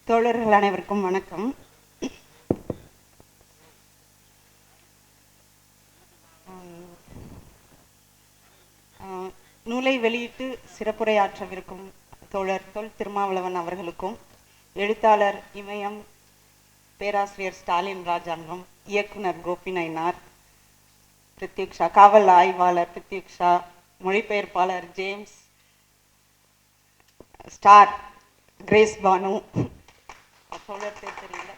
தோழர்கள் அனைவருக்கும் வணக்கம். நூலை வெளியிட்டு சிறப்புரையாற்றவிருக்கும் தோழர் தொல் திருமாவளவன் அவர்களுக்கும், எழுத்தாளர் இமயம் பேராசிரியர் ஸ்டாலின் ராஜாங்கம், இயக்குனர் கோபி நயினார், பிரித்யுக்ஷா காவல் ஆய்வாளர் பிரித்யுக்ஷா, மொழிபெயர்ப்பாளர் ஜேம்ஸ், ஸ்டார் கிரேஸ் பானு, தெரியல,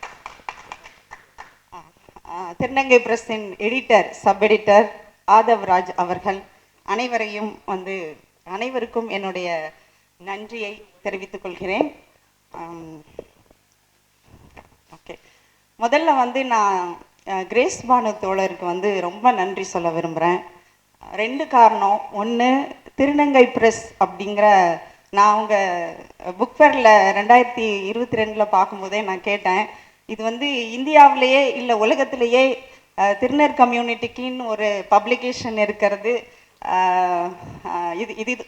திருநங்கை பிரஸின் editor sub editor Aadhav Raj அவர்கள் அனைவருக்கும் என்னுடைய நன்றியை தெரிவித்துக் கொள்கிறேன். ஓகே, முதல்ல நான் கிரேஸ் பானு தோழருக்கு ரொம்ப நன்றி சொல்ல விரும்புகிறேன். 2 காரணம். ஒன்று, திருநங்கை பிரஸ் அப்படிங்கிற நான் அவங்க புக் ஃபேரில் 2022 பார்க்கும்போதே நான் கேட்டேன், இது இந்தியாவிலேயே இல்லை உலகத்திலேயே திருநர் கம்யூனிட்டிக்குன்னு ஒரு பப்ளிகேஷன் இருக்கிறது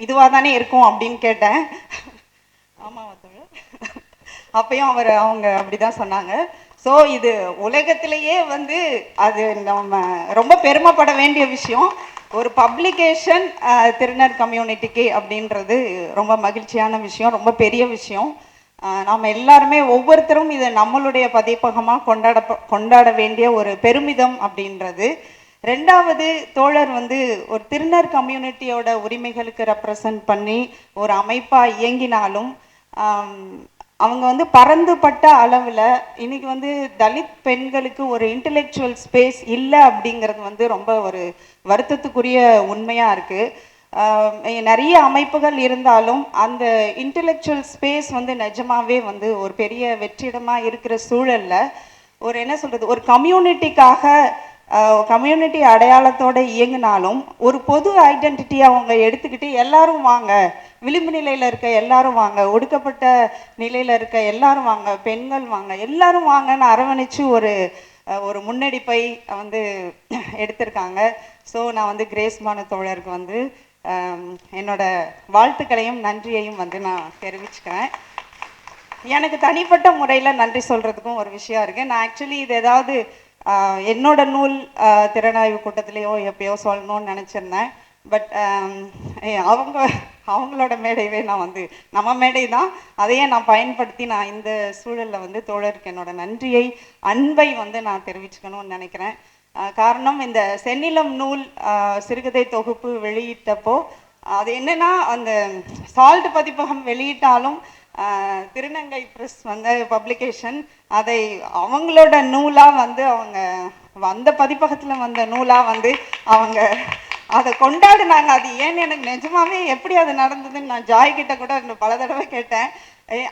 இதுவாக தானே இருக்கும் அப்படின்னு கேட்டேன். ஆமாம், அப்பயும் அவங்க அப்படி தான் சொன்னாங்க. ஸோ இது உலகத்திலேயே அது நம்ம ரொம்ப பெருமைப்பட வேண்டிய விஷயம். ஒரு பப்ளிகேஷன் திருநர் கம்யூனிட்டிக்கு அப்படின்றது ரொம்ப மகிழ்ச்சியான விஷயம், ரொம்ப பெரிய விஷயம். நாம் எல்லாருமே ஒவ்வொருத்தரும் இதை நம்மளுடைய பதிப்பகமாக கொண்டாட வேண்டிய ஒரு பெருமிதம் அப்படின்றது. 2வது, தோழர் ஒரு திருநர் கம்யூனிட்டியோட உரிமைகளுக்கு ரெப்ரசன்ட் பண்ணி ஒரு அமைப்பாக இயங்கினாலும் அவங்க பரந்துபட்ட அளவில் இன்னைக்கு தலித் பெண்களுக்கு ஒரு இன்டெலெக்சுவல் ஸ்பேஸ் இல்லை அப்படிங்கிறது ரொம்ப ஒரு வருத்தத்துக்குரிய உண்மையாக இருக்குது. நிறைய அமைப்புகள் இருந்தாலும் அந்த இன்டெலெக்சுவல் ஸ்பேஸ் நிஜமாவே ஒரு பெரிய வெற்றிடமாக இருக்கிற சூழலில் ஒரு என்ன சொல்கிறது, ஒரு கம்யூனிட்டி அடையாளத்தோடு இயங்கினாலும் ஒரு பொது ஐடென்டிட்டியை அவங்க எடுத்துக்கிட்டு எல்லாரும் வாங்க, விளிம்பு நிலையில் இருக்க எல்லாரும் வாங்க, ஒடுக்கப்பட்ட நிலையில் இருக்க எல்லாரும் வாங்க, பெண்கள் வாங்க, எல்லாரும் வாங்கன்னு அரவணைச்சு ஒரு முன்னெடுப்பை எடுத்திருக்காங்க. ஸோ நான் கிரேஸ் பானு தோழருக்கு என்னோட வாழ்த்துக்களையும் நன்றியையும் நான் தெரிவிச்சுக்கிறேன். எனக்கு தனிப்பட்ட முறையில் நன்றி சொல்கிறதுக்கும் ஒரு விஷயம் இருக்குது. நான் ஆக்சுவலி இது ஏதாவது என்னோட நூல் திறனாய்வு கூட்டத்திலேயோ எப்பயோ சொல்லணும்னு நினச்சிருந்தேன். பட் அவங்களோட மேடையவே நான் நம்ம மேடை தான், அதையே நான் பயன்படுத்தி நான் இந்த சூழலில் தோழருக்கு என்னோட நன்றியை, அன்பை நான் தெரிவிச்சுக்கணும்னு நினைக்கிறேன். காரணம், இந்த செந்நிலம் நூல் சிறுகதை தொகுப்பு வெளியிட்டப்போ அது என்னன்னா, அந்த சால்ட் பதிப்பகம் வெளியிட்டாலும் திருநங்கை பிரஸ் பப்ளிகேஷன் அதை அவங்களோட நூலாக அவங்க அந்த பதிப்பகத்தில் வந்த நூலாக அவங்க அதை கொண்டாடினாங்க. அது ஏன்னு எனக்கு நிஜமாவே எப்படி அது நடந்ததுன்னு நான் ஜாய்கிட்ட கூட பல தடவை கேட்டேன்.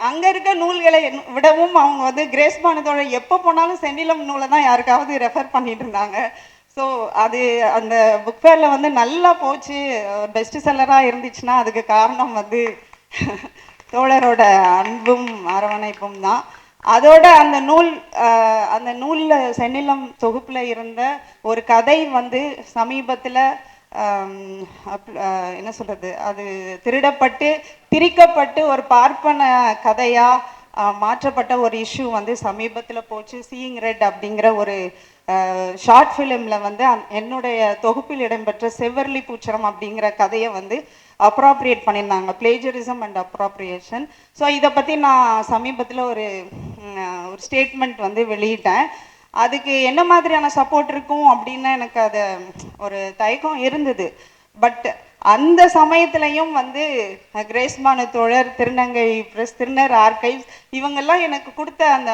அங்கே இருக்க நூல்களை விடவும் அவங்க கிரேஸ் பானத்தோட எப்போ போனாலும் செந்நிலம் நூலை தான் யாருக்காவது ரெஃபர் பண்ணிட்டு இருந்தாங்க. ஸோ அது அந்த புக் ஃபேரில் நல்லா போச்சு, பெஸ்ட் செல்லராக இருந்துச்சுன்னா அதுக்கு காரணம் தோழரோட அன்பும் அரவணைப்பும் தான். அதோட அந்த நூலில் செந்நிலம் தொகுப்பில் இருந்த ஒரு கதை சமீபத்தில் என்ன சொல்கிறது, அது திருடப்பட்டு திரிக்கப்பட்டு ஒரு பார்ப்பன கதையாக மாற்றப்பட்ட ஒரு இஷ்யூ சமீபத்தில் போச்சு. சீயிங் ரெட் அப்படிங்கிற ஒரு ஷார்ட் ஃபிலிமில் என்னுடைய தொகுப்பில் இடம்பெற்ற செவ்வர்லி பூச்சரம் அப்படிங்கிற கதையை அப்ராப்ரியேட் பண்ணியிருந்தாங்க, பிளேஜரிசம் அண்ட் அப்ராப்ரியேஷன். ஸோ இதை பற்றி நான் சமீபத்தில் ஒரு ஸ்டேட்மெண்ட் வெளியிட்டேன். அதுக்கு என்ன மாதிரியான சப்போர்ட் இருக்கும் அப்படின்னு எனக்கு அது ஒரு தயக்கம் இருந்தது. பட் அந்த சமயத்துலையும் கிரேஸ் பானு தோழர், திருநங்கை பிரஸ், திருநர் ஆர்கைவ்ஸ் இவங்கெல்லாம் எனக்கு கொடுத்த அந்த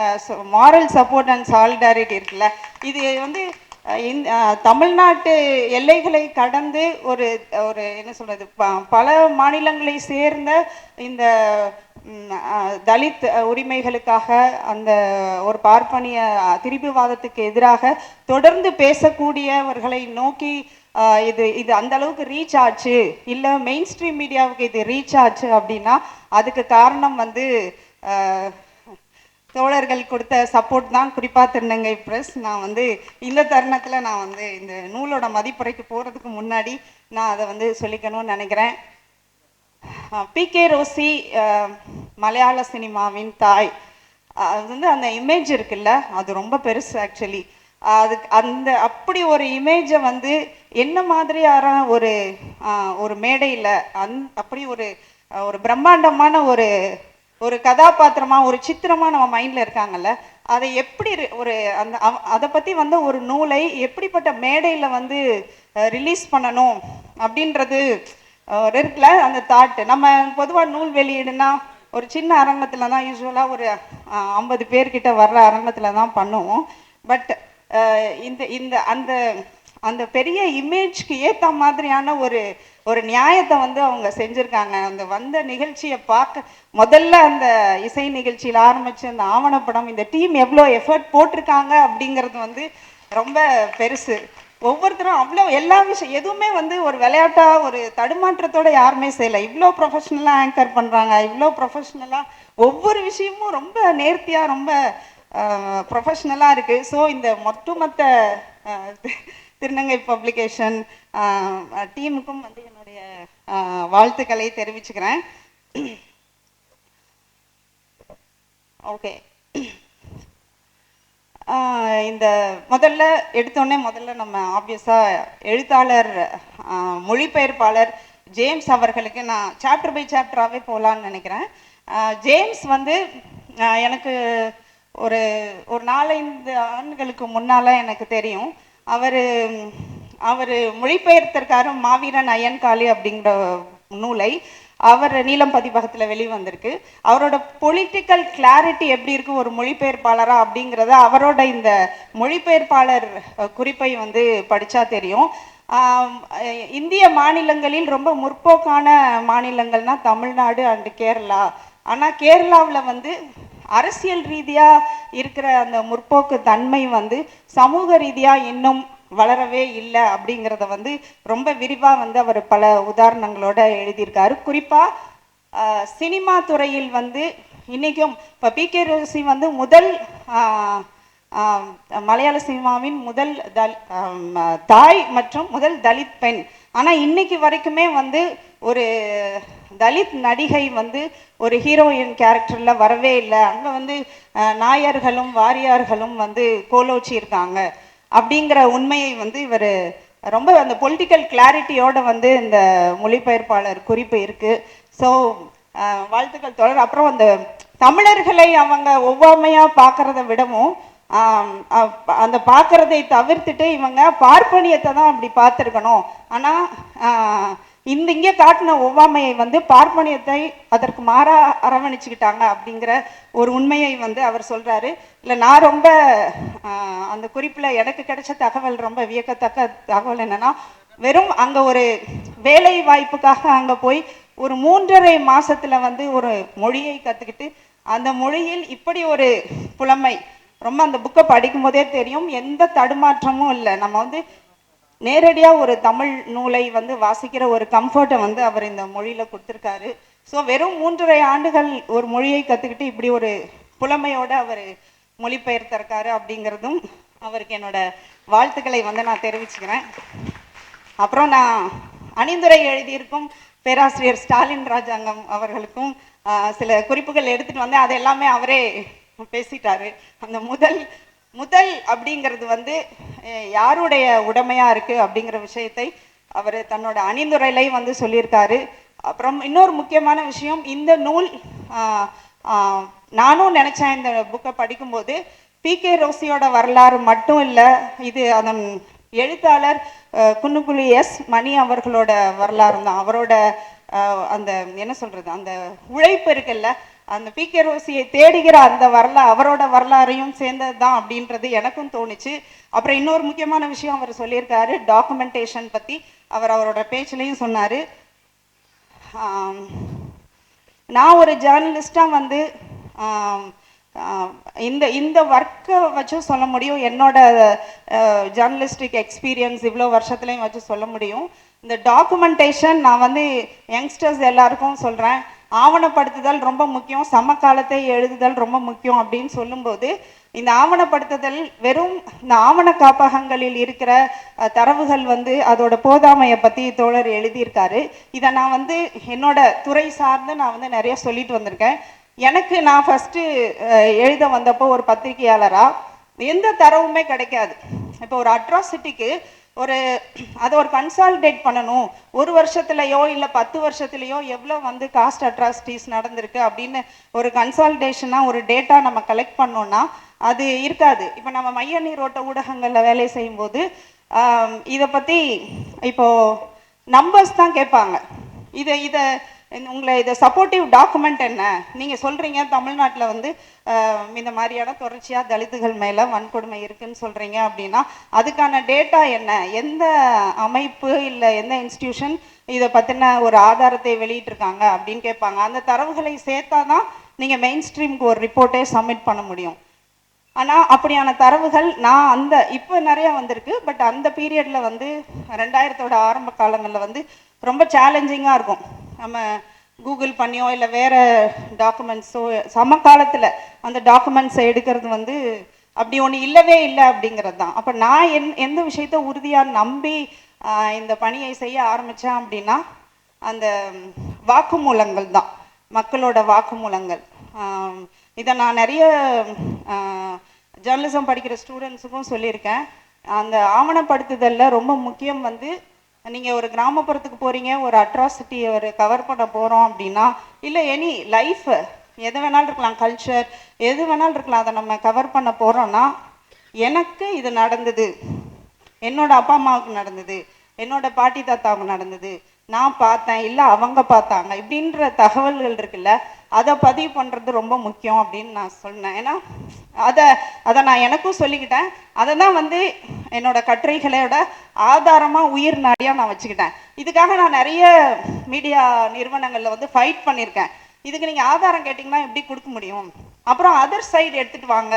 மாரல் சப்போர்ட் அண்ட் சாலிடாரிட்டி இருக்குல்ல, இது தமிழ்நாட்டு எல்லைகளை கடந்து ஒரு என்ன சொல்கிறது, பல மாநிலங்களை சேர்ந்த இந்த தலித் உரிமைகளுக்காக அந்த ஒரு பார்ப்பனிய திரிபுவாதத்துக்கு எதிராக தொடர்ந்து பேசக்கூடியவர்களை நோக்கி இது அந்த அளவுக்கு ரீச் ஆச்சு, இல்லை மெயின் ஸ்ட்ரீம் மீடியாவுக்கு இது ரீச் ஆச்சு அப்படின்னா அதுக்கு காரணம் தோழர்கள் கொடுத்த சப்போர்ட் தான். குறிப்பாக திருநங்கை பிரஸ். நான் இந்த தருணத்தில் நான் இந்த நூலோட மதிப்புரைக்கு போகிறதுக்கு முன்னாடி நான் அதை சொல்லிக்கணும்னு நினைக்கிறேன். பி.கே. ரோசி மலையாள சினிமாவின் தாய். அது வந்து அந்த இமேஜ் இருக்குல்ல, அது ரொம்ப பெருசு ஆக்சுவலி. அதுக்கு அந்த அப்படி ஒரு இமேஜை வந்து என்ன மாதிரியான ஒரு ஒரு மேடையில் அப்படி ஒரு ஒரு பிரம்மாண்டமான ஒரு ஒரு கதாபாத்திரமா ஒரு சித்திரமா நம்ம மைண்ட்ல இருக்காங்கல்ல, அதை எப்படி ஒரு அந்த அதை பத்தி வந்து ஒரு நூலை எப்படிப்பட்ட மேடையில் வந்து ரிலீஸ் பண்ணணும் அப்படின்றது இருக்குல்ல அந்த தாட். நம்ம பொதுவாக நூல் வெளியீடுனா ஒரு சின்ன அரங்கத்தில் தான் யூஸ்வலாக ஒரு 50 பேர்கிட்ட வர்ற அரங்கத்தில் தான் பண்ணுவோம். பட் இந்த இந்த அந்த அந்த பெரிய இமேஜ்க்கு ஏற்ற மாதிரியான ஒரு ஒரு நியாயத்தை வந்து அவங்க செஞ்சுருக்காங்க. அந்த வந்த நிகழ்ச்சியை பார்க்க முதல்ல அந்த இசை நிகழ்ச்சியில் ஆரம்பித்து அந்த ஆவணப்படம் இந்த டீம் எவ்வளோ எஃபர்ட் போட்டிருக்காங்க அப்படிங்கிறது வந்து ரொம்ப பெருசு. ஒவ்வொருத்தரும் அவ்வளோ எல்லா விஷயம் எதுவுமே வந்து ஒரு விளையாட்டாக ஒரு தடுமாற்றத்தோடு யாருமே செய்யலை. இவ்வளோ ப்ரொஃபஷ்னலாக ஆங்கர் பண்ணுறாங்க, இவ்வளோ ப்ரொஃபஷ்னலாக ஒவ்வொரு விஷயமும் ரொம்ப நேர்த்தியாக ரொம்ப ப்ரொஃபஷ்னலாக இருக்குது. ஸோ இந்த ஒட்டுமொத்த திருநங்கை பப்ளிகேஷன் டீமுக்கும் வந்து என்னுடைய வாழ்த்துக்களை தெரிவிச்சுக்கிறேன். ஓகே, இந்த முதல்ல நம்ம ஆப்வியஸாக எழுத்தாளர் மொழிபெயர்ப்பாளர் ஜேம்ஸ் அவர்களுக்கு நான் சாப்டர் பை சாப்டராகவே போகலான்னு நினைக்கிறேன். ஜேம்ஸ் வந்து எனக்கு ஒரு ஒரு 4-5 ஆண்டுகளுக்கு முன்னால் எனக்கு தெரியும். அவர் மொழிபெயர்த்திருக்காரு மாவீரன் அய்யன்காளி அப்படிங்கிற நூலை. அவர் நீலம் பதிப்பகத்தில் வெளிவந்திருக்கு. அவரோட பொலிட்டிக்கல் கிளாரிட்டி எப்படி இருக்கும் ஒரு மொழிபெயர்ப்பாளராக அப்படிங்கிறத அவரோட இந்த மொழிபெயர்ப்பாளர் குறிப்பை வந்து படித்தா தெரியும். இந்திய மாநிலங்களில் ரொம்ப முற்போக்கான மாநிலங்கள்னால் தமிழ்நாடு அண்டு கேரளா. ஆனால் கேரளாவில் வந்து அரசியல் ரீதியாக இருக்கிற அந்த முற்போக்கு தன்மை வந்து சமூக ரீதியாக இன்னும் வளரவே இல்லை அப்படிங்கிறத வந்து ரொம்ப விரிவாக வந்து அவர் பல உதாரணங்களோட எழுதியிருக்காரு. குறிப்பாக சினிமா துறையில் வந்து இன்றைக்கும் இப்போ பி.கே. ரோசி வந்து முதல் மலையாள சினிமாவின் முதல் தாய் மற்றும் முதல் தலித் பெண். ஆனால் இன்னைக்கு வரைக்குமே வந்து ஒரு தலித் நடிகை வந்து ஒரு ஹீரோயின் கேரக்டரில் வரவே இல்லை. அங்கே வந்து நாயர்களும் வாரியார்களும் வந்து கோலோச்சி இருக்காங்க அப்படிங்கிற உண்மையை வந்து இவர் ரொம்ப அந்த பொலிட்டிக்கல் கிளாரிட்டியோட வந்து இந்த மொழிபெயர்ப்பாளர் குறிப்பு இருக்குது. ஸோ வாழ்த்துக்கள் தொடர். அப்புறம் அந்த தமிழர்களை அவங்க ஒவ்வாமையாக பார்க்குறத விடவும் அந்த பார்க்குறதை தவிர்த்துட்டு இவங்க பார்ப்பனியத்தை தான் அப்படி பார்த்துருக்கணும். ஆனால் இங்கே காட்டின ஒவ்வாமையை வந்து பார்ப்பனியத்தை அதற்கு மாறாக அரவணைச்சிக்கிட்டாங்க அப்படிங்கிற ஒரு உண்மையை வந்து அவர் சொல்கிறாரு. இல்லை, நான் ரொம்ப அந்த குறிப்பில் எனக்கு கிடைச்ச தகவல் ரொம்ப வியக்கத்தக்க தகவல் என்னென்னா, வெறும் அங்கே ஒரு வேலை வாய்ப்புக்காக அங்கே போய் ஒரு 3.5 மாதத்தில் வந்து ஒரு மொழியை கற்றுக்கிட்டு அந்த மொழியில் இப்படி ஒரு புலமை ரொம்ப அந்த புக்கை படிக்கும் போதே தெரியும், எந்த தடுமாற்றமும் இல்லை. நம்ம வந்து நேரடியாக ஒரு தமிழ் நூலை வந்து வாசிக்கிற ஒரு கம்ஃபர்ட்டை வந்து அவர் இந்த மொழியில் கொடுத்துருக்காரு. ஸோ வெறும் 3.5 ஆண்டுகள் ஒரு மொழியை கற்றுக்கிட்டு இப்படி ஒரு புலமையோடு அவர் மொழிபெயர்த்திருக்காரு அப்படிங்கிறதும் அவருக்கு என்னோட வாழ்த்துக்களை வந்து நான் தெரிவிச்சுக்கிறேன். அப்புறம் நான் அணிந்துரை எழுதியிருக்கும் பேராசிரியர் ஸ்டாலின் ராஜாங்கம் அவர்களுக்கும் சில குறிப்புகள் எடுத்துகிட்டு வந்தேன். அது எல்லாமே அவரே பேசிட்டாரு. அந்த முதல் அப்படிங்கிறது வந்து யாருடைய உடைமையாக இருக்குது அப்படிங்கிற விஷயத்தை அவர் தன்னோட அணிந்துரையிலை வந்து சொல்லியிருக்காரு. அப்புறம் இன்னொரு முக்கியமான விஷயம், இந்த நூல் நானும் நினச்சேன் இந்த புக்கை படிக்கும்போது பி.கே. ரோசியோட வரலாறு மட்டும் இல்லை, இது அதன் எழுத்தாளர் குன்னுக்குழி எஸ். மணி அவர்களோட வரலாறு தான். அவரோட அந்த என்ன சொல்கிறது, அந்த உழைப்பு இருக்குல்ல, அந்த பி.கே. ரோசியை தேடுகிற அந்த அவரோட வரலாறையும் சேர்ந்தது தான் அப்படின்றது எனக்கும் தோணுச்சு. அப்புறம் இன்னொரு முக்கியமான விஷயம் அவர் சொல்லியிருக்காரு, டாக்குமெண்டேஷன் பற்றி அவரோட பேச்சிலையும் சொன்னார். நான் ஒரு ஜேர்னலிஸ்டாக வந்து இந்த ஒர்க்கை வச்சும் சொல்ல முடியும், என்னோட ஜேர்னலிஸ்டிக் எக்ஸ்பீரியன்ஸ் இவ்வளோ வருஷத்துலையும் வச்சு சொல்ல முடியும். இந்த டாக்குமெண்டேஷன் நான் வந்து யங்ஸ்டர்ஸ் எல்லாருக்கும் சொல்கிறேன், ஆவணப்படுத்துதல் ரொம்ப முக்கியம், சமகாலத்தை எழுதுதல் ரொம்ப முக்கியம் அப்படின்னு சொல்லும்போது இந்த ஆவணப்படுத்துதல் வெறும் இந்த ஆவண காப்பகங்களில் இருக்கிற தரவுகள் வந்து அதோட போதாமையை பற்றி தோழர் எழுதியிருக்காரு. இதை நான் வந்து என்னோட துறை சார்ந்து நான் வந்து நிறைய சொல்லிட்டு வந்திருக்கேன். எனக்கு நான் ஃபஸ்ட்டு எழுத வந்தப்போ ஒரு பத்திரிகையாளராக எந்த தரவுமே கிடைக்காது. இப்போ ஒரு அட்ராசிட்டிக்கு அதை ஒரு கன்சாலிடேட் பண்ணணும், ஒரு வருஷத்துலையோ இல்லை 10 வருஷத்துலையோ எவ்வளோ வந்து காஸ்ட் அட்ராசிட்டிஸ் நடந்திருக்கு அப்படின்னு ஒரு கன்சாலிடேஷனாக ஒரு டேட்டா நம்ம கலெக்ட் பண்ணோன்னா அது இருக்காது. இப்போ நம்ம மைய நீரோட்ட ஊடகங்களில் வேலை செய்யும்போது இதை பற்றி இப்போது நம்பர்ஸ் தான் கேட்பாங்க. இதை உங்களை இதை சப்போர்ட்டிவ் டாக்குமெண்ட் என்ன, நீங்கள் சொல்கிறீங்க தமிழ்நாட்டில் வந்து இந்த மாதிரியான தொடர்ச்சியாக தலித்துகள் மேலே வன்கொடுமை இருக்குன்னு சொல்கிறீங்க அப்படின்னா அதுக்கான டேட்டா என்ன, எந்த அமைப்பு இல்லை எந்த இன்ஸ்டிடியூஷன் இதை பற்றின ஒரு ஆதாரத்தை வெளியிட்டிருக்காங்க அப்படின்னு கேட்பாங்க. அந்த தரவுகளை சேர்த்தா தான் நீங்கள் மெயின் ஸ்ட்ரீமுக்கு ஒரு ரிப்போர்ட்டே சப்மிட் பண்ண முடியும். ஆனால் அப்படியான தரவுகள் இப்போ நிறையா வந்திருக்கு. பட் அந்த பீரியடில் வந்து 2000 ஆரம்ப காலங்களில் வந்து ரொம்ப சேலஞ்சிங்காக இருக்கும். நம்ம கூகுள் பண்ணியோ இல்லை வேறு டாக்குமெண்ட்ஸோ சமகாலத்தில் அந்த டாக்குமெண்ட்ஸை எடுக்கிறது வந்து அப்படி ஒன்று இல்லவே இல்லை அப்படிங்கிறது தான். அப்போ நான் எந்த விஷயத்த உறுதியாக நம்பி இந்த பணியை செய்ய ஆரம்பித்தேன் அப்படின்னா அந்த வாக்குமூலங்கள் தான், மக்களோட வாக்குமூலங்கள். இதை நான் நிறைய ஜேர்னலிசம் படிக்கிற ஸ்டூடெண்ட்ஸுக்கும் சொல்லியிருக்கேன். அந்த ஆவணப்படுத்துதலில் ரொம்ப முக்கியம் வந்து நீங்கள் ஒரு கிராமப்புறத்துக்கு போகிறீங்க, ஒரு அட்ராசிட்டியை கவர் பண்ண போகிறோம் அப்படின்னா, இல்லை எனி லைஃப் எது வேணாலும் இருக்கலாம், கல்ச்சர் எது வேணாலும் இருக்கலாம், அதை நம்ம கவர் பண்ண போகிறோன்னா எனக்கு இது நடந்தது, என்னோட அப்பா அம்மாவுக்கு நடந்தது, என்னோட பாட்டி தாத்தாவுக்கு நடந்தது, நான் பார்த்தேன் இல்லை அவங்க பார்த்தாங்க, இப்படின்ற தகவல்கள் இருக்குல்ல, அதை பதிவு பண்ணுறது ரொம்ப முக்கியம் அப்படின்னு நான் சொன்னேன். ஏன்னா அதை நான் எனக்கும் சொல்லிக்கிட்டேன். அதை தான் வந்து என்னோட கட்டுரைகளோட ஆதாரமாக உயிர் நாடியாக நான் வச்சுக்கிட்டேன். இதுக்காக நான் நிறைய மீடியா நிறுவனங்களில் வந்து ஃபைட் பண்ணியிருக்கேன். இதுக்கு நீங்கள் ஆதாரம் கேட்டிங்கன்னா எப்படி கொடுக்க முடியும், அப்புறம் அதர் சைடு எடுத்துகிட்டு வாங்க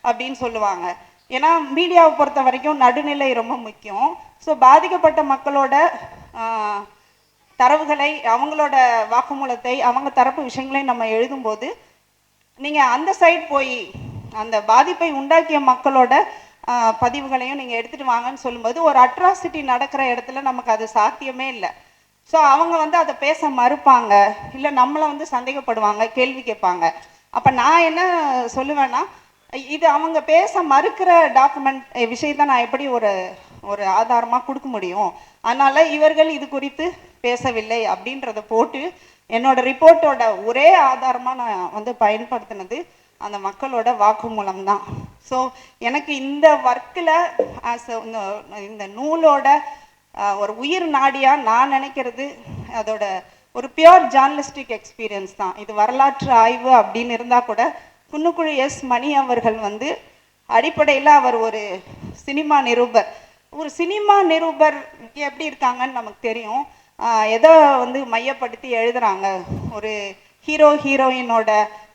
அப்படின்னு சொல்லுவாங்க. ஏன்னா மீடியாவை பொறுத்த வரைக்கும் நடுநிலை ரொம்ப முக்கியம். ஸோ பாதிக்கப்பட்ட மக்களோட தரவுகளை, அவங்களோட வாக்குமூலத்தை, அவங்க தரப்பு விஷயங்களையும் நம்ம எழுதும்போது நீங்கள் அந்த சைட் போய் அந்த பாதிப்பை உண்டாக்கிய மக்களோட பதிவுகளையும் நீங்கள் எடுத்துகிட்டு வாங்கன்னு சொல்லும்போது ஒரு அட்ராசிட்டி நடக்கிற இடத்துல நமக்கு அது சாத்தியமே இல்லை. ஸோ அவங்க வந்து அதை பேச மறுப்பாங்க, இல்லை நம்மளை வந்து சந்தேகப்படுவாங்க, கேள்வி கேட்பாங்க. அப்போ நான் என்ன சொல்லுவேன்னா, இது அவங்க பேச மறுக்கிற டாக்குமெண்ட் விஷயத்தை நான் எப்படி ஒரு ஆதாரமாக கொடுக்க முடியும், அதனால் இவர்கள் இது குறித்து பேசவில்லை அப்படின்றத போட்டு என்னோட ரிப்போர்ட்டோட ஒரே ஆதாரமாக நான் வந்து பயன்படுத்தினது அந்த மக்களோட வாக்குமூலம் தான். ஸோ எனக்கு இந்த ஒர்க்கில் இந்த நூலோட ஒரு உயிர் நாடியாக நான் நினைக்கிறது அதோட ஒரு பியோர் ஜேர்னலிஸ்டிக் எக்ஸ்பீரியன்ஸ் தான். இது வரலாற்று ஆய்வு அப்படின்னு இருந்தால் கூட குன்னுக்குழி எஸ் மணி அவர்கள் வந்து அடிப்படையில் அவர் ஒரு சினிமா நிருபர். ஒரு சினிமா நிருபர் எப்படி இருக்காங்கன்னு நமக்கு தெரியும். எதை வந்து மையப்படுத்தி எழுதுறாங்க, ஒரு ஹீரோ ஹீரோயினோட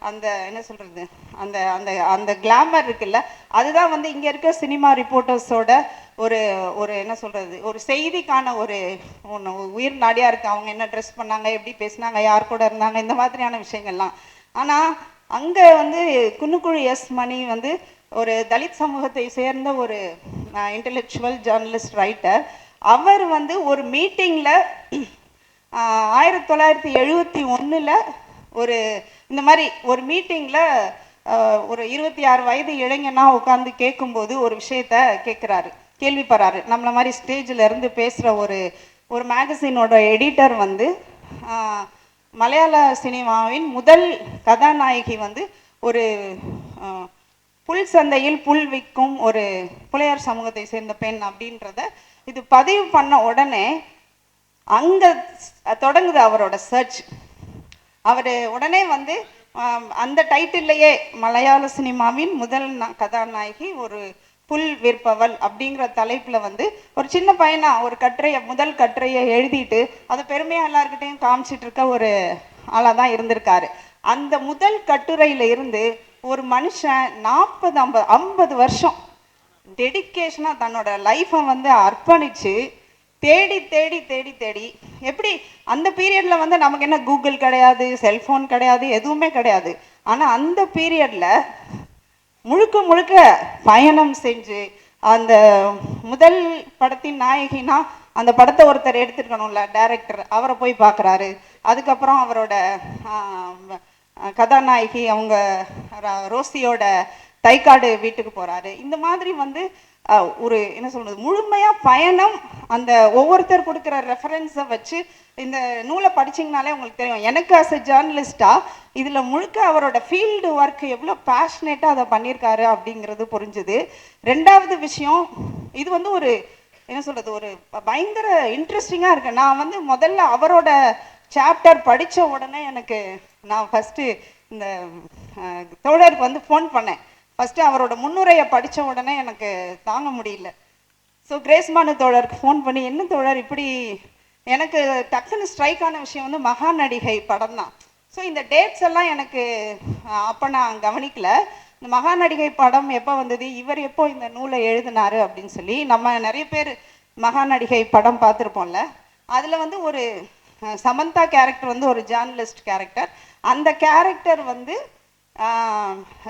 அந்த என்ன சொல்கிறது, அந்த அந்த அந்த கிளாமர் இருக்குல்ல, அதுதான் வந்து இங்கே இருக்க சினிமா ரிப்போர்ட்டர்ஸோட ஒரு என்ன சொல்கிறது, ஒரு செய்திக்கான ஒன்று உயிர் நாடியாக இருக்குது. அவங்க என்ன ட்ரெஸ் பண்ணாங்க, எப்படி பேசினாங்க, யார் கூட இருந்தாங்க, இந்த மாதிரியான விஷயங்கள்லாம். ஆனால் அங்கே வந்து குன்னுக்குழி எஸ் மணி வந்து ஒரு தலித் சமூகத்தை சேர்ந்த ஒரு இன்டெலெக்சுவல் ஜேர்னலிஸ்ட் ரைட்டர். அவர் வந்து ஒரு மீட்டிங்கில் 1971 இந்த மாதிரி ஒரு மீட்டிங்கில் ஒரு 26 வயது இளைஞனா உட்காந்து கேட்கும்போது ஒரு விஷயத்த கேட்குறாரு, கேள்விப்படுறாரு. நம்மள மாதிரி ஸ்டேஜில் இருந்து பேசுகிற ஒரு மேகசினோட எடிட்டர் வந்து மலையாள சினிமாவின் முதல் கதாநாயகி வந்து ஒரு புல் சந்தையில் புல் விற்கும் ஒரு புலையார் சமூகத்தை சேர்ந்த பெண் அப்படின்றத இது பதிவு பண்ண உடனே அங்கே தொடங்குது அவரோட சர்ச். அவர் உடனே வந்து அந்த டைட்டில்லையே மலையாள சினிமாவின் முதல் கதாநாயகி ஒரு புல் விற்பவள் அப்படிங்கிற தலைப்பில் வந்து ஒரு சின்ன பையனா ஒரு முதல் கட்டுரையை எழுதிட்டு அதை பெருமையாக எல்லாருக்கிட்டையும் காமிச்சிட்டு இருக்க ஒரு ஆளாக தான் இருந்திருக்காரு. அந்த முதல் கட்டுரையில் இருந்து ஒரு மனுஷன் 40-50 வருஷம் டெடிக்கேஷனாக தன்னோட லைஃப்பை வந்து அர்ப்பணித்து தேடி தேடி தேடி தேடி எப்படி அந்த பீரியடில் வந்து நமக்கு என்ன கூகுள் கிடையாது, செல்ஃபோன் கிடையாது, எதுவுமே கிடையாது. ஆனால் அந்த பீரியடில் முழுக்க முழுக்க பயணம் செஞ்சு அந்த முதல் படத்தின் நாயகினா அந்த படத்தை ஒருத்தர் எடுத்துருக்கணும்ல, டைரக்டர், அவரை போய் பார்க்குறாரு. அதுக்கப்புறம் அவரோட கதாநாயகி அவங்க ரோசியோட தைக்காடு வீட்டுக்கு போகிறாரு. இந்த மாதிரி வந்து ஒரு என்ன சொல்கிறது, முழுமையாக பயணம் அந்த ஒவ்வொருத்தர் கொடுக்குற ரெஃபரன்ஸை வச்சு இந்த நூலை படிச்சிங்கனாலே உங்களுக்கு தெரியும். எனக்கு அஸ் எ ஜேர்னலிஸ்டாக இதில் முழுக்க அவரோட ஃபீல்டு ஒர்க் எவ்வளோ பேஷனேட்டாக அதை பண்ணியிருக்காரு அப்படிங்கிறது புரிஞ்சுது. ரெண்டாவது விஷயம், இது வந்து ஒரு என்ன சொல்கிறது, ஒரு பயங்கர இன்ட்ரெஸ்டிங்காக இருக்குது. நான் வந்து முதல்ல அவரோட சாப்டர் படித்த உடனே நான் ஃபஸ்ட்டு இந்த தோழருக்கு வந்து ஃபோன் பண்ணேன். ஃபஸ்ட்டு அவரோட முன்னுரையை படித்த உடனே எனக்கு தாங்க முடியல. ஸோ கிரேஸ்மானு தோழருக்கு ஃபோன் பண்ணி, என்ன தோழர் இப்படி, எனக்கு டக்குன்னு ஸ்ட்ரைக் ஆன விஷயம் வந்து மகாநடிகை படம் தான். ஸோ இந்த டேட்ஸ் எல்லாம் எனக்கு அப்போ நான் கவனிக்கல. இந்த மகாநடிகை படம் எப்போ வந்தது, இவர் எப்போ இந்த நூலை எழுதினாரு அப்படின்னு சொல்லி, நம்ம நிறைய பேர் மகாநடிகை படம் பார்த்துருப்போம்ல. அதில் வந்து ஒரு சமந்தா கேரக்டர் வந்து ஒரு ஜேர்னலிஸ்ட் கேரக்டர். அந்த கேரக்டர் வந்து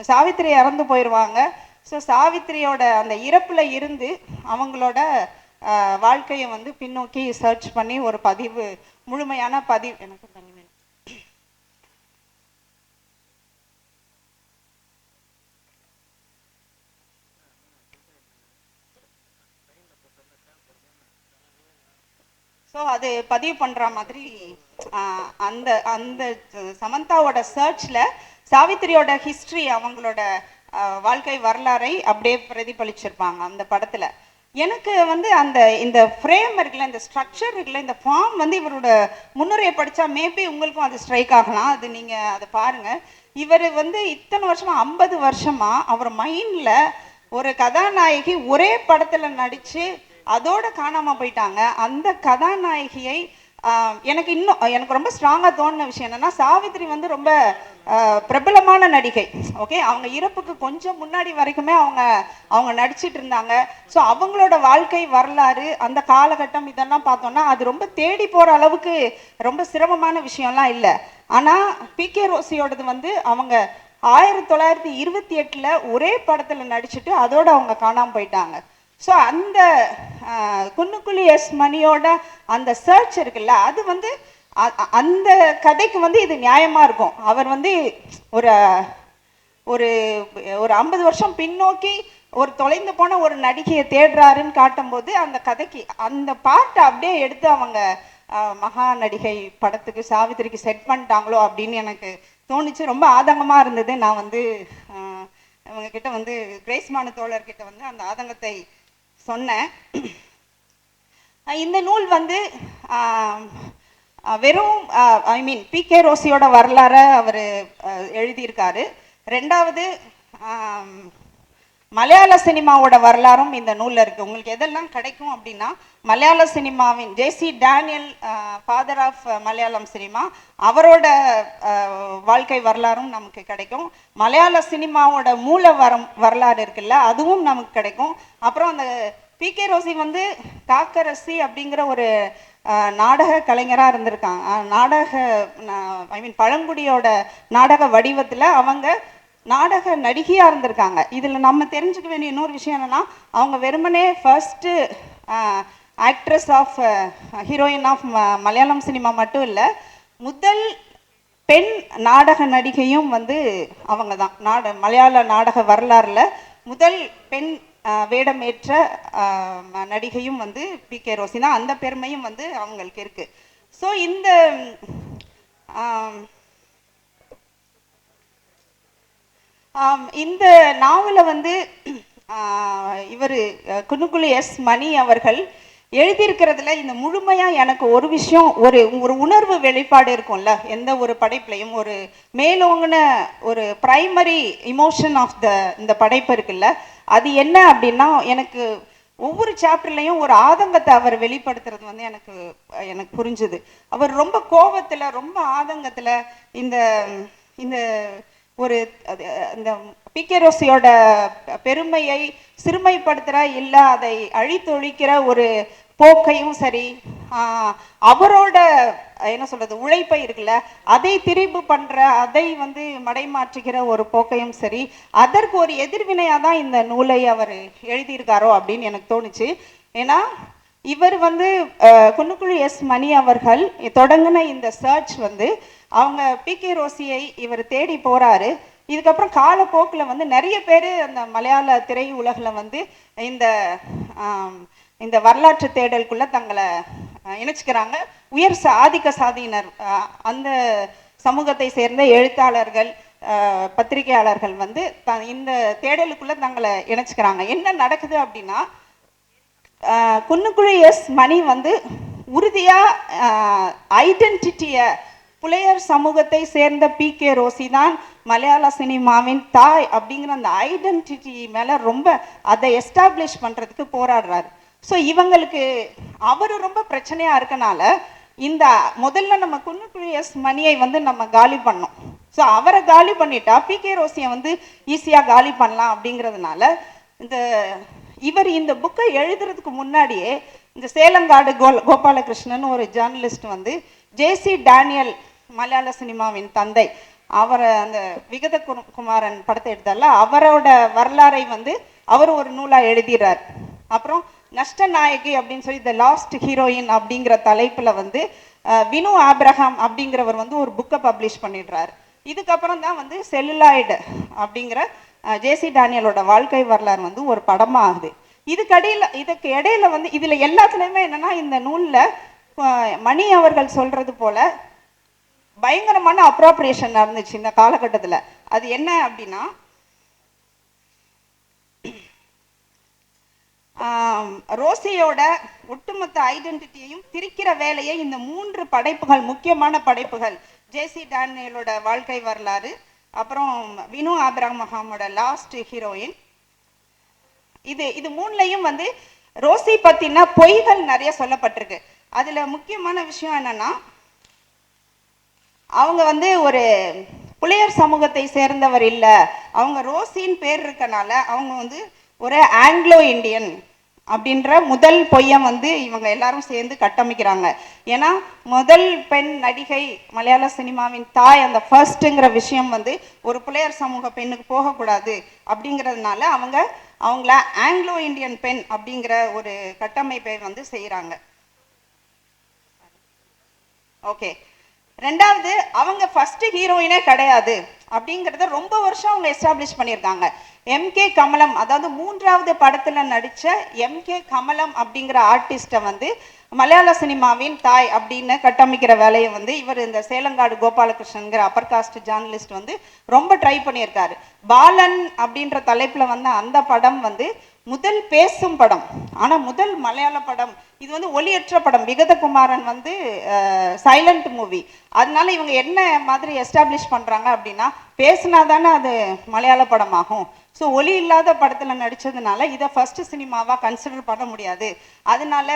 சாவித்திரி இறந்து போயிடுவாங்க. ஸோ சாவித்திரியோட அந்த இறப்பில் இருந்து அவங்களோட வாழ்க்கையை வந்து பின்னோக்கி சர்ச் பண்ணி ஒரு பதிவு, முழுமையான பதிவு. எனக்கு தனி வேணும். ஸோ அது பதிவு பண்ணுற மாதிரி அந்த அந்த சமந்தாவோட சர்ச்சில் சாவித்திரியோட ஹிஸ்ட்ரி, அவங்களோட வாழ்க்கை வரலாறை அப்படியே பிரதிபலிச்சிருப்பாங்க அந்த படத்தில். எனக்கு வந்து அந்த இந்த ஃப்ரேம் இருக்குல்ல, இந்த ஸ்ட்ரக்சர் இருக்குல்ல, இந்த ஃபார்ம் வந்து இவரோட முன்னுரையை படித்தா மேபி உங்களுக்கும் அது ஸ்ட்ரைக் ஆகலாம். அது நீங்கள் அதை பாருங்கள். இவர் வந்து இத்தனை வருஷமாக 50 வருஷமாக அவர் மைண்டில் ஒரு கதாநாயகி ஒரே படத்தில் நடித்து அதோட காணாமல் போயிட்டாங்க. அந்த கதாநாயகியை எனக்கு ரொம்ப ஸ்ட்ராங்காக தோணுன விஷயம் என்னென்னா, சாவித்திரி வந்து ரொம்ப பிரபலமான நடிகை. ஓகே, அவங்க இறப்புக்கு கொஞ்சம் முன்னாடி வரைக்குமே அவங்க நடிச்சிட்டு இருந்தாங்க. ஸோ அவங்களோட வாழ்க்கை வரலாறு, அந்த காலகட்டம் இதெல்லாம் பார்த்தோன்னா அது ரொம்ப தேடி போகிற அளவுக்கு ரொம்ப சிரமமான விஷயம்லாம் இல்லை. ஆனால் பிகே ரோசியோடது வந்து அவங்க 1928 ஒரே படத்தில் நடிச்சுட்டு அதோட அவங்க காணாமல் போயிட்டாங்க. ஸோ அந்த குன்னுக்குழி எஸ் மணியோட அந்த சர்ச் இருக்குல்ல, அது வந்து அந்த கதைக்கு வந்து இது நியாயமாக இருக்கும். அவர் வந்து ஒரு ஒரு ஒரு 50 வருஷம் பின்னோக்கி ஒரு தொலைந்து போன ஒரு நடிகையை தேடுறாருன்னு காட்டும்போது அந்த கதைக்கு அந்த பாட்டை அப்படியே எடுத்து அவங்க மகா நடிகை படத்துக்கு சாவித்திரிக்கு செட் பண்ணிட்டாங்களோ அப்படின்னு எனக்கு தோணுச்சு. ரொம்ப ஆதங்கமாக இருந்தது. நான் வந்து இவங்கக்கிட்ட வந்து கிரேஸ்மான தோழர்கிட்ட வந்து அந்த ஆதங்கத்தை சொன்னேன். இந்த நூல் வந்து வெறும் பிகே ரோசியோட வரலாறை அவர் எழுதியிருக்காரு. ரெண்டாவது மலையாள சினிமாவோட வரலாறும் இந்த நூலில் இருக்குது. உங்களுக்கு எதெல்லாம் கிடைக்கும் அப்படின்னா, மலையாள சினிமாவின் J C Daniel, father of Malayalam சினிமா, அவரோட வாழ்க்கை வரலாறும் நமக்கு கிடைக்கும். மலையாள சினிமாவோட மூல வரலாறு இருக்குல்ல, அதுவும் நமக்கு கிடைக்கும். அப்புறம் அந்த பிகே ரோசி வந்து காக்கரசி அப்படிங்கிற ஒரு நாடக கலைஞராக இருந்திருக்காங்க. பழங்குடியோட நாடக வடிவத்தில் அவங்க நாடக நடிகையாக இருந்திருக்காங்க. இதில் நம்ம தெரிஞ்சுக்க வேண்டிய இன்னொரு விஷயம் என்னென்னா, அவங்க வெறுமனே first actress of heroine of Malayalam cinema மட்டும் இல்லை, முதல் பெண் நாடக நடிகையும் வந்து அவங்க தான். மலையாள நாடக வரலாறில் முதல் பெண் வேடமேற்ற நடிகையும் வந்து பிகே ரோசி தான். அந்த பெருமையும் வந்து அவங்களுக்கு இருக்குது. ஸோ இந்த நாவலை வந்து இவர் குன்னுக்குழி எஸ் மணி அவர்கள் எழுதியிருக்கிறதுல இந்த முழுமையாக எனக்கு ஒரு விஷயம், ஒரு உணர்வு வெளிப்பாடு இருக்கும்ல, எந்த ஒரு படைப்புலையும் ஒரு மேலோங்கின ஒரு ப்ரைமரி இமோஷன் ஆஃப் இந்த படைப்பு இருக்குல்ல, அது என்ன அப்படின்னா, எனக்கு ஒவ்வொரு சாப்டர்லையும் ஒரு ஆதங்கத்தை அவர் வெளிப்படுத்துறது வந்து எனக்கு புரிஞ்சுது. அவர் ரொம்ப கோபத்தில், ரொம்ப ஆதங்கத்தில் இந்த ஒரு இந்த பிகே ரோசியோட பெருமையை சிறுமைப்படுத்துகிற, இல்லை அதை அழித்தொழிக்கிற ஒரு போக்கையும் சரி, அவரோட என்ன சொல்கிறது உழைப்பை இருக்குல்ல, அதை திரிபு பண்ணுற, அதை வந்து மடைமாற்றுகிற ஒரு போக்கையும் சரி, அதற்கு ஒரு எதிர்வினையாக தான் இந்த நூலை அவர் எழுதியிருக்காரோ அப்படின்னு எனக்கு தோணுச்சு. ஏன்னா இவர் வந்து குன்னுக்குழி எஸ் மணி அவர்கள் தொடங்கின இந்த சர்ச் வந்து அவங்க பிகே ரோசியை இவர் தேடி போறாரு. இதுக்கப்புறம் காலப்போக்கில் வந்து நிறைய பேர் அந்த மலையாள திரை உலகில் வந்து இந்த இந்த வரலாற்று தேடலுக்குள்ள தங்களை இணைச்சிக்கிறாங்க. உயர் ஆதிக்க சாதியினர் அந்த சமூகத்தை சேர்ந்த எழுத்தாளர்கள் பத்திரிகையாளர்கள் வந்து இந்த தேடலுக்குள்ள தங்களை இணைச்சிக்கிறாங்க. என்ன நடக்குது அப்படின்னா, குன்னுக்குழி எஸ் மணி வந்து உறுதியா ஐடென்டிட்டியை புலையர் சமூகத்தை சேர்ந்த பிகே ரோசி தான் மலையாள சினிமாவின் தாய் அப்படிங்கிற அந்த ஐடென்டிட்டி மேல ரொம்ப அதை எஸ்டாப்ளிஷ் பண்றதுக்கு போராடுறாரு. ஸோ இவங்களுக்கு அவரு ரொம்ப பிரச்சனையா இருக்கனால இந்த முதல்ல நம்ம குன்னுக்குழி எஸ் மணியை வந்து நம்ம காலி பண்ணோம். ஸோ அவரை காலி பண்ணிட்டா பிகே ரோசியை வந்து ஈஸியாக காலி பண்ணலாம் அப்படிங்கிறதுனால இவர் இந்த புக்கை எழுதுறதுக்கு முன்னாடியே இந்த சேலங்காடு கோபாலகிருஷ்ணன் ஒரு ஜேர்னலிஸ்ட் வந்து ஜேசி டேனியல் மலையாள சினிமாவின் தந்தை, அவரை அந்த விகத குமாரன் படத்தை எடுத்தால அவரோட வரலாறை வந்து அவர் ஒரு நூலாக எழுதிடுறார். அப்புறம் நஷ்ட நாயகி அப்படின்னு சொல்லி த லாஸ்ட் ஹீரோயின் அப்படிங்கிற தலைப்பில் வந்து வினு ஆப்ரஹாம் அப்படிங்கிறவர் வந்து ஒரு புக்கை பப்ளிஷ் பண்ணிடுறாரு. இதுக்கப்புறம் தான் வந்து செல்லுலாய்டு அப்படிங்கிற ஜேசி டேனியலோட வாழ்க்கை வரலாறு வந்து ஒரு படமாக ஆகுது. இதுக்கு இடையில வந்து இதில் எல்லாத்துலேயுமே என்னென்னா, இந்த நூலில் மணி அவர்கள் சொல்கிறது போல பயங்கரமான அப்ராப்ரியேஷன் நடந்துச்சு இந்த காலகட்டத்தில். அது என்ன அப்படின்னா, ரோசியோட ஒட்டுமொத்த ஐடென்டிட்டியையும் திரிக்கிற வேலையை இந்த 3 படைப்புகள், முக்கியமான படைப்புகள், ஜேசி டேனியலோட வாழ்க்கை வரலாறு, அப்புறம் வினு ஆப்ரஹாமோட லாஸ்ட் ஹீரோயின், இது 3லையும் வந்து ரோசி பத்தின பொய்கள் நிறைய சொல்லப்பட்டிருக்கு. அதுல முக்கியமான விஷயம் என்னன்னா, அவங்க வந்து ஒரு புலையர் சமூகத்தை சேர்ந்தவர் இல்லை, அவங்க ரோசின்னு பேர் இருக்கனால அவங்க வந்து ஒரு ஆங்கிலோ இண்டியன் அப்படின்ற முதல் பொய்யை வந்து இவங்க எல்லாரும் சேர்ந்து கட்டமைக்கிறாங்க. ஏன்னா முதல் பெண் நடிகை மலையாள சினிமாவின் தாய், அந்த ஃபர்ஸ்ட்டுங்கிற விஷயம் வந்து ஒரு புலையர் சமூக பெண்ணுக்கு போகக்கூடாது அப்படிங்கிறதுனால அவங்கள ஆங்கிலோ இண்டியன் பெண் அப்படிங்கிற ஒரு கட்டமைப்பை வந்து செய்கிறாங்க. ஓகே, ரெண்டாவது, அவங்க ஃபர்ஸ்ட் ஹீரோயினே கிடையாது அப்படிங்கிறத ரொம்ப வருஷம் அவங்க எஸ்டாப்ளிஷ் பண்ணியிருக்காங்க. எம்கே கமலம், அதாவது 3வது படத்துல நடிச்ச எம்கே கமலம் அப்படிங்கிற ஆர்டிஸ்ட்டை வந்து மலையாள சினிமாவின் தாய் அப்படின்னு கட்டமைக்கிற வேலையை வந்து இவர் இந்த சேலங்காடு கோபாலகிருஷ்ணன்கிற அப்பர் காஸ்ட் ஜேர்னலிஸ்ட் வந்து ரொம்ப ட்ரை பண்ணியிருக்காரு. பாலன் அப்படின்ற தலைப்புல வந்த அந்த படம் வந்து முதல் பேசும் படம், ஆனா முதல் மலையாள படம். இது வந்து ஒளியற்ற படம், விகத குமாரன் வந்து சைலண்ட் மூவி. அதனால இவங்க என்ன மாதிரி எஸ்டாப்ளிஷ் பண்றாங்க அப்படின்னா, பேசினா தானே அது மலையாள படம் ஆகும். ஸோ ஒலி இல்லாத படத்தில் நடித்ததுனால இதை ஃபர்ஸ்ட் சினிமாவாக கன்சிடர் பண்ண முடியாது. அதனால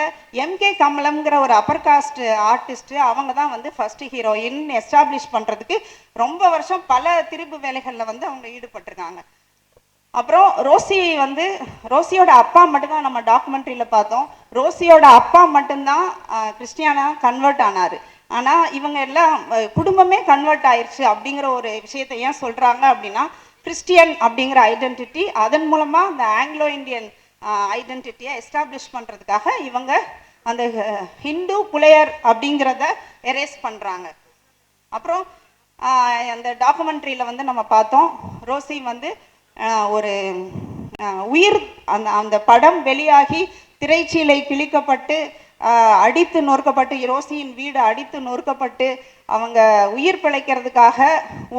எம்கே கமலம்ங்கிற ஒரு அப்பர் காஸ்ட் ஆர்டிஸ்ட்டு அவங்க தான் வந்து ஃபர்ஸ்ட் ஹீரோயின் எஸ்டாப்ளிஷ் பண்ணுறதுக்கு ரொம்ப வருஷம் பல திருப்பு வேலைகளில் வந்து அவங்க ஈடுபட்டிருக்காங்க. அப்புறம் ரோசியோட அப்பா மட்டும்தான் நம்ம டாக்குமெண்ட்ரியில் பார்த்தோம். ரோசியோட அப்பா மட்டும்தான் கிறிஸ்டியானா கன்வெர்ட் ஆனார். ஆனால் இவங்க எல்லாம் குடும்பமே கன்வெர்ட் ஆயிடுச்சு அப்படிங்கிற ஒரு விஷயத்தை ஏன் சொல்கிறாங்க அப்படின்னா, கிறிஸ்டியன் அப்படிங்கிற ஐடென்டிட்டி, அதன் மூலமாக அந்த ஆங்கிலோ இண்டியன் ஐடென்டிட்டியை எஸ்டாப்ளிஷ் பண்ணுறதுக்காக இவங்க அந்த ஹிந்து புலையர் அப்படிங்கிறத எரேஸ் பண்ணுறாங்க. அப்புறம் அந்த டாக்குமெண்ட்ரியில் வந்து நம்ம பார்த்தோம், ரோசி வந்து ஒரு உயிர் அந்த படம் வெளியாகி திரைச்சீலை கிழிக்கப்பட்டு அடித்து நொறுக்கப்பட்டு, ரோசியின் வீடு அடித்து நொறுக்கப்பட்டு அவங்க உயிர் பிழைக்கிறதுக்காக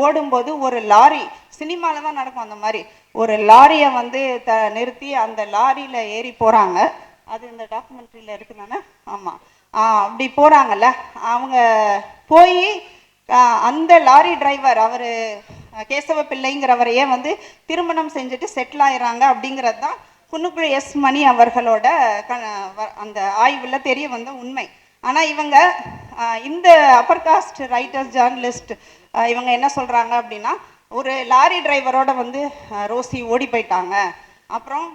ஓடும்போது ஒரு லாரி, சினிமாவில் தான் நடக்கும் அந்த மாதிரி, ஒரு லாரியை வந்து நிறுத்தி அந்த லாரியில் ஏறி போகிறாங்க. அது இந்த டாக்குமெண்ட்ரியில் இருக்குதானே? ஆமாம், அப்படி போகிறாங்கல்ல. அவங்க போய் அந்த லாரி டிரைவர் அவர் கேசவ பிள்ளைங்கிறவரையே வந்து திருமணம் செஞ்சுட்டு செட்டில் ஆயிடுறாங்க. அப்படிங்கிறது தான் குன்னுக்குழி எஸ் மணி அவர்களோட அந்த ஆய்வில் தெரிய வந்த உண்மை. ஆனால் இவங்க இந்த அப்பர் காஸ்ட் ரைட்டர்ஸ் ஜேர்னலிஸ்ட் இவங்க என்ன சொல்கிறாங்க அப்படின்னா, ஒரு லாரி டிரைவரோட வந்து ரோசி ஓடி போயிட்டாங்க. அப்புறம்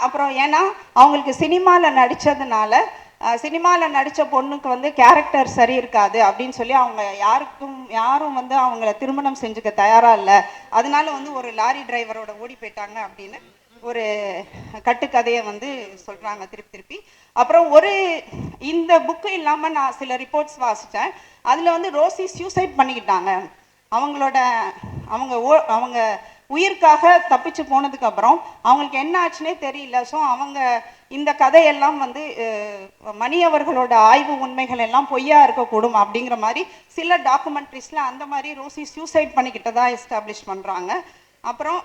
அப்புறம் ஏன்னா அவங்களுக்கு சினிமாவில் நடித்ததுனால, சினிமாவில் நடித்த பொண்ணுக்கு வந்து கேரக்டர் சரி இருக்காது அப்படின்னு சொல்லி அவங்க யாரும் வந்து அவங்கள திருமணம் செஞ்சுக்க தயாராக இல்லை, அதனால வந்து ஒரு லாரி டிரைவரோட ஓடி போயிட்டாங்க அப்படின்னு ஒரு கட்டுக்கதையை வந்து சொல்றாங்க திருப்பி திருப்பி. அப்புறம் இந்த புக்கு இல்லாம நான் சில ரிப்போர்ட்ஸ் வாசித்தேன். அதுல வந்து ரோசி சூசைட் பண்ணிக்கிட்டாங்க. அவங்களோட அவங்க உயிர்க்காக தப்பிச்சு போனதுக்கு அப்புறம் அவங்களுக்கு என்ன ஆச்சுன்னே தெரியல. ஸோ அவங்க இந்த கதையெல்லாம் வந்து மணி அவர்களோட ஆய்வு உண்மைகள் எல்லாம் பொய்யா இருக்கக்கூடும் அப்படிங்கிற மாதிரி சில டாக்குமெண்ட்ரிஸ்ல அந்த மாதிரி ரோசி சூசைட் பண்ணிக்கிட்டதா எஸ்டாப்ளிஷ் பண்றாங்க. அப்புறம்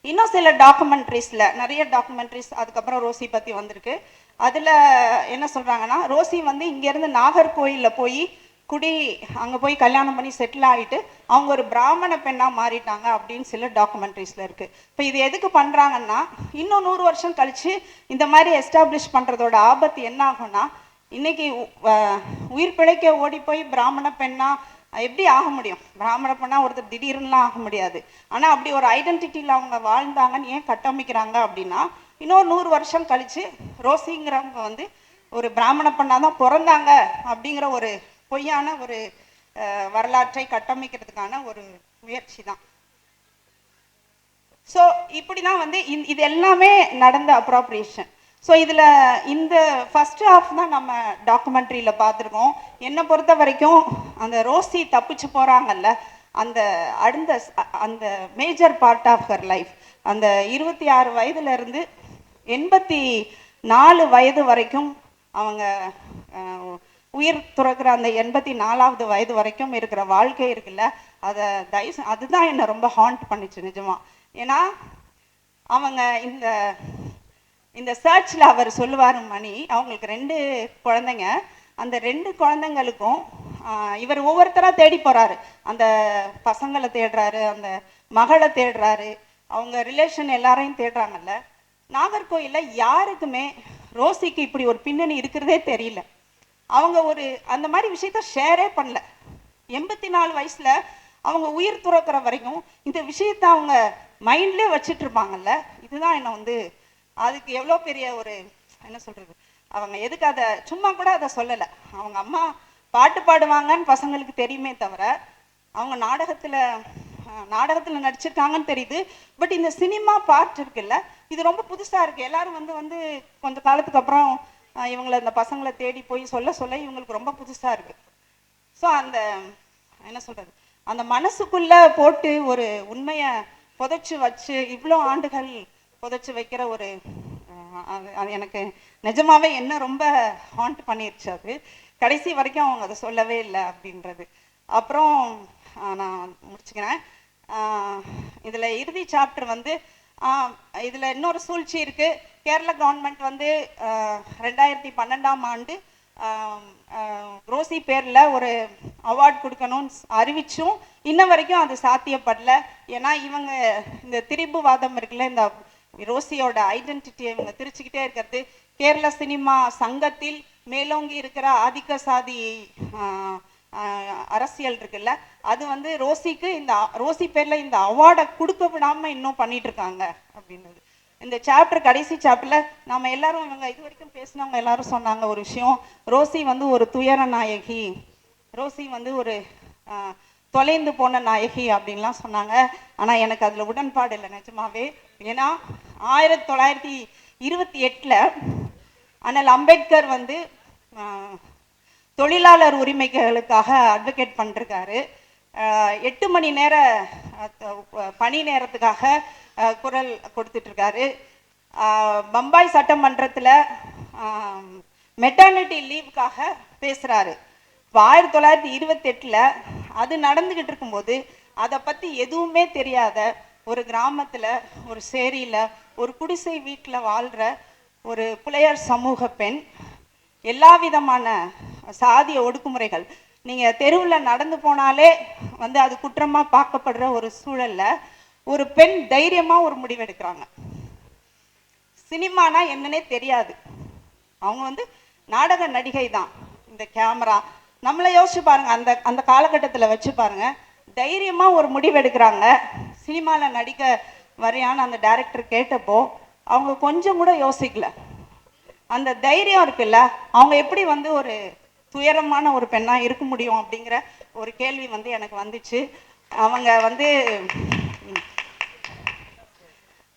இன்னும் சில டாக்குமெண்ட்ரிஸ்ல நிறைய டாக்குமெண்ட்ரிஸ் அதுக்கப்புறம் ரோசி பத்தி வந்திருக்கு. அதுல என்ன சொல்றாங்கன்னா, ரோசி வந்து இங்க இருந்து நாகர்கோயில்ல போய் அங்க போய் கல்யாணம் பண்ணி செட்டில் ஆகிட்டு அவங்க ஒரு பிராமண பெண்ணா மாறிட்டாங்க அப்படின்னு சில டாக்குமெண்ட்ரிஸ்ல இருக்கு. இப்போ இது எதுக்கு பண்றாங்கன்னா, இன்னும் 100 வருஷம் கழிச்சு இந்த மாதிரி எஸ்டாப்ளிஷ் பண்றதோட ஆபத்து என்ன ஆகும்னா, இன்னைக்கு உயிர் பிழைக்க ஓடி போய் பிராமண பெண்ணா எப்படி ஆக முடியும்? பிராமண பெண்ணா ஒருத்தர் திடீர்னுலாம் ஆக முடியாது. ஆனா அப்படி ஒரு ஐடென்டிட்டியில் அவங்க வாழ்ந்தாங்கன்னு ஏன் கட்டமைக்கிறாங்க அப்படின்னா, இன்னொரு 100 வருஷம் கழிச்சு ரோசிங்கிறவங்க வந்து ஒரு பிராமண பெண்ணாதான் பிறந்தாங்க அப்படிங்கிற ஒரு பொய்யான ஒரு வரலாற்றை கட்டமைக்கிறதுக்கான ஒரு முயற்சி தான். ஸோ இப்படிதான் வந்து இது எல்லாமே நடந்த அப்ராப்ரியேஷன். ஸோ இதில் இந்த ஃபர்ஸ்ட் ஹாஃப் தான் நம்ம டாக்குமெண்ட்ரியில் பார்த்துருக்கோம். என்னை பொறுத்த வரைக்கும் அந்த ரோசி தப்பிச்சு போகிறாங்கல்ல, அந்த major part of her life, அந்த 26 வயதுலேருந்து 84 வயது வரைக்கும் அவங்க உயிர் துறக்கிற அந்த 84வது வயது வரைக்கும் இருக்கிற வாழ்க்கை இருக்குல்ல, அதுதான் என்னை ரொம்ப ஹாண்ட் பண்ணிச்சு நிஜமா. ஏன்னா அவங்க இந்த சர்ச்ல அவர் சொல்லுவார் மணி, அவங்களுக்கு 2 குழந்தைங்க. அந்த 2 குழந்தைங்களுக்கும் இவர் ஒவ்வொருத்தரா தேடி போறாரு. அந்த பசங்களை தேடுறாரு, அந்த மகளை தேடுறாரு, அவங்க ரிலேஷன் எல்லாரையும் தேடுறாங்கல்ல. நாகர்கோயில்ல யாருக்குமே ரோசிக்கு இப்படி ஒரு பின்னணி இருக்கிறதே தெரியல. அவங்க அந்த மாதிரி விஷயத்த ஷேரே பண்ணல. 84 வயசுல அவங்க உயிர் துறக்கிற வரைக்கும் இந்த விஷயத்த அவங்க மைண்ட்லேயே வச்சுட்டு இருப்பாங்கல்ல. இதுதான் என்ன வந்து அதுக்கு எவ்வளோ பெரிய ஒரு என்ன சொல்றது, அவங்க எதுக்கு அதை சும்மா கூட அதை சொல்லலை. அவங்க அம்மா பாட்டு பாடுவாங்கன்னு பசங்களுக்கு தெரியுமே தவிர, அவங்க நாடகத்தில் நடிச்சிருக்காங்கன்னு தெரியுது. பட் இந்த சினிமா பார்ட் இருக்குல்ல, இது ரொம்ப புதுசாக இருக்குது. எல்லாரும் வந்து கொஞ்ச காலத்துக்கு அப்புறம் இவங்களை இந்த பசங்களை தேடி போய் சொல்ல இவங்களுக்கு ரொம்ப புதுசாக இருக்குது. ஸோ என்ன சொல்கிறது, அந்த மனசுக்குள்ளே போட்டு ஒரு உண்மையை புதைச்சி வச்சு இவ்வளோ ஆண்டுகள் புதைச்சி வைக்கிற அது எனக்கு நிஜமாவே என்ன ரொம்ப ஹாண்ட் பண்ணிருச்சு. அது கடைசி வரைக்கும் அவங்க அதை சொல்லவே இல்லை அப்படின்றது. அப்புறம் நான் முடிச்சுக்கிறேன். இதில் இறுதி சாப்டர் வந்து இதில் இன்னொரு சூழ்ச்சி இருக்குது. கேரள கவர்மெண்ட் வந்து 2012ஆம் ஆண்டு ரோசி பேரில் ஒரு அவார்ட் கொடுக்கணும்னு அறிவிச்சும் இன்ன வரைக்கும் அது சாத்தியப்படல. ஏன்னா இவங்க இந்த திரிபுவாதம் இருக்குல்ல, இந்த ரோசியோட ஐடென்டிட்டியை இவங்க திரிச்சுக்கிட்டே இருக்கிறது. கேரள சினிமா சங்கத்தில் மேலோங்கி இருக்கிற ஆதிக்க சாதி அரசியல் இருக்குல்ல, அது வந்து ரோசி பேர்ல இந்த அவார்டை கொடுக்க விடாம இன்னும் பண்ணிட்டு இருக்காங்க அப்படின்றது. இந்த சாப்டர் கடைசி சாப்டர்ல நம்ம எல்லாரும் இவங்க இது வரைக்கும் பேசினவங்க எல்லாரும் சொன்னாங்க ஒரு விஷயம், ரோசி வந்து ஒரு துயர நாயகி, ரோசி வந்து ஒரு தொலைந்து போன நாயகி அப்படின்லாம் சொன்னாங்க. ஆனா எனக்கு அதுல உடன்பாடு இல்லை நிஜமாவே. ஏன்னா 1928 அண்ணல் அம்பேத்கர் வந்து தொழிலாளர் உரிமைகளுக்காக அட்வொகேட் பண்ணிருக்காரு. 8 மணி நேர பணி நேரத்துக்காக குரல் கொடுத்துட்டு இருக்காரு. பம்பாய் சட்டமன்றத்தில் மெட்டர்னிட்டி லீவுக்காக பேசுறாரு. 1928 அது நடந்துகிட்டு இருக்கும்போது அதை பத்தி எதுவுமே தெரியாத ஒரு கிராமத்துல, ஒரு சேரியில, ஒரு குடிசை வீட்டில் வாழ்ற ஒரு புலையர் சமூக பெண், எல்லா விதமான சாதிய ஒடுக்குமுறைகள், நீங்க தெருவில் நடந்து போனாலே வந்து அது குற்றமா பார்க்கப்படுற ஒரு சூழல்ல ஒரு பெண் தைரியமா ஒரு முடிவெடுக்கிறாங்க. சினிமானா என்னன்னே தெரியாது, அவங்க வந்து நாடக நடிகை தான். இந்த கேமரா நம்மளை யோசிச்சு பாருங்க, அந்த காலகட்டத்தில் வச்சு பாருங்க, தைரியமா ஒரு முடிவெடுக்கிறாங்க. சினிமாவில் நடிக்க வரையான்னு அந்த டைரக்டர் கேட்டப்போ அவங்க கொஞ்சம் கூட யோசிக்கல. அந்த தைரியம் இருக்குல்ல, அவங்க எப்படி வந்து ஒரு துயரமான ஒரு பெண்ணா இருக்க முடியும் அப்படிங்கிற ஒரு கேள்வி வந்து எனக்கு வந்துச்சு. அவங்க வந்து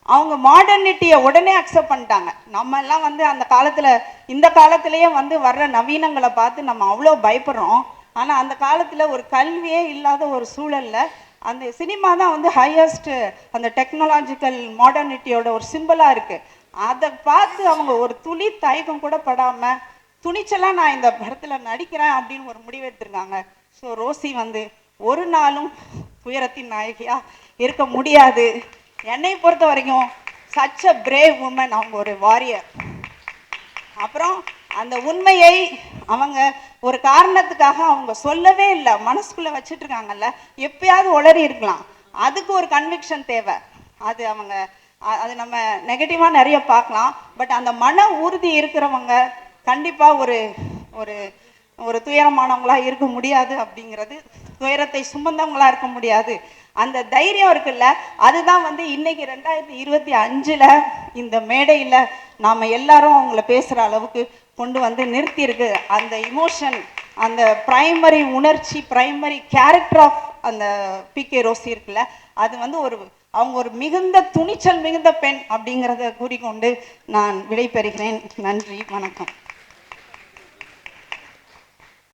அவங்க மாடர்னிட்டியை உடனே அக்செப்ட் பண்ணிட்டாங்க. நம்ம எல்லாம் வந்து அந்த காலத்தில், இந்த காலத்திலேயே வந்து வர்ற நவீனங்களை பார்த்து நம்ம அவ்வளோ பயப்படுறோம். ஆனால் அந்த காலத்தில் ஒரு கல்வியே இல்லாத ஒரு சூழலில் அந்த சினிமா தான் வந்து ஹையஸ்ட் அந்த டெக்னாலஜிக்கல் மாடர்னிட்டியோட ஒரு சிம்பிளாக இருக்குது. அதை பார்த்து அவங்க ஒரு துளி தயக்கம் கூட படாமல் துணிச்சலாக நான் இந்த படத்தில் நடிக்கிறேன் அப்படின்னு ஒரு முடிவு எடுத்திருக்காங்க. ஸோ ரோசி வந்து ஒரு நாளும் துயரத்தின் நாயகியா இருக்க முடியாது. என்னை பொறுத்த வரைக்கும் சச் அ பிரேவ் உமன், அவங்க ஒரு வாரியர். அப்புறம் அந்த உண்மையை அவங்க ஒரு காரணத்துக்காக அவங்க சொல்லவே இல்லை, மனசுக்குள்ள வச்சுட்டு இருக்காங்கல்ல, எப்பயாவது உளறி இருக்கலாம், அதுக்கு ஒரு கன்விக்ஷன் தேவை. அது அவங்க அது நம்ம நெகட்டிவா நிறைய பார்க்கலாம். பட் அந்த மன உறுதி இருக்கிறவங்க கண்டிப்பா ஒரு ஒரு ஒரு துயரமானவங்களா இருக்க முடியாது. அப்படிங்கிறது, துயரத்தை சுமந்தவங்களா இருக்க முடியாது, அந்த தைரியம் இருக்குல்ல, அதுதான் வந்து இன்னைக்கு 2025 இந்த மேடையில் நாம் எல்லாரும் அவங்கள பேசுகிற அளவுக்கு கொண்டு வந்து நிறுத்தியிருக்கு. அந்த இமோஷன், அந்த பிரைமரி உணர்ச்சி, பிரைமரி கேரக்டர் ஆஃப் அந்த பி.கே. ரோசி இருக்குல்ல, அது வந்து அவங்க ஒரு மிகுந்த துணிச்சல் மிகுந்த பெண் அப்படிங்கிறத கூறிக்கொண்டு நான் விடைபெறுகிறேன். நன்றி, வணக்கம்.